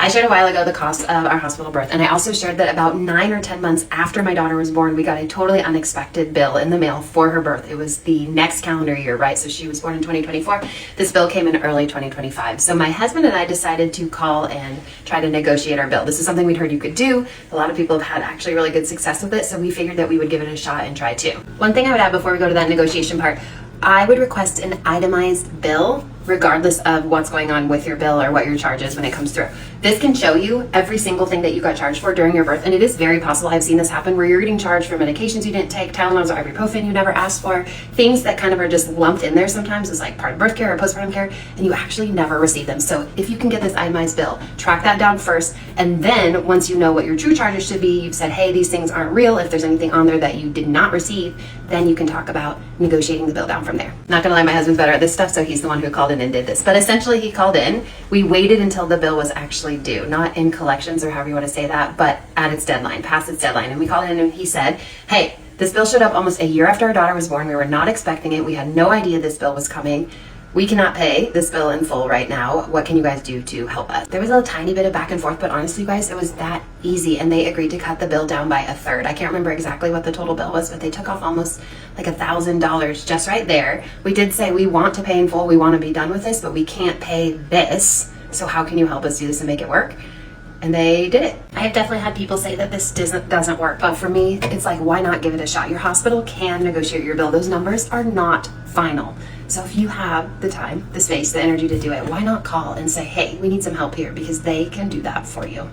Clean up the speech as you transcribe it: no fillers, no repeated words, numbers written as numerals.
I shared a while ago the cost of our hospital birth, and I also shared that about 9 or 10 months after my daughter was born, we got a totally unexpected bill in the mail for her birth. It was the next calendar year, right? So she was born in 2024. This bill came in early 2025. So my husband and I decided to call and try to negotiate our bill. This is something we'd heard you could do. A lot of people have had actually really good success with it, so we figured that we would give it a shot and try too. One thing I would add before we go to that negotiation part, I would request an itemized bill regardless of what's going on with your bill or what your charge is when it comes through. This can show you every single thing that you got charged for during your birth, and it is very possible, I've seen this happen, where you're getting charged for medications you didn't take, Tylenols or ibuprofen you never asked for, things that kind of are just lumped in there sometimes as like part of birth care or postpartum care, and you actually never receive them. So if you can get this itemized bill, track that down first, and then once you know what your true charges should be, you've said, hey, these things aren't real, if there's anything on there that you did not receive, then you can talk about negotiating the bill down from there. Not gonna lie, my husband's better at this stuff, so he's the one who called in and did this. But essentially he called in, we waited until the bill was actually due, not in collections or however you want to say that, but at its deadline, past its deadline. And we called in and he said, hey, this bill showed up almost a year after our daughter was born. We were not expecting it. We had no idea this bill was coming. We cannot pay this bill in full right now. What can you guys do to help us? There was a tiny bit of back and forth, but honestly, guys, it was that easy. And they agreed to cut the bill down by a third. I can't remember exactly what the total bill was, but they took off almost like $1,000 just right there. We did say we want to pay in full. We want to be done with this, but we can't pay this. So how can you help us do this and make it work? And they did it. I have definitely had people say that this doesn't work, but for me, it's like, why not give it a shot? Your hospital can negotiate your bill. Those numbers are not final. So if you have the time, the space, the energy to do it, why not call and say, hey, we need some help here, because they can do that for you.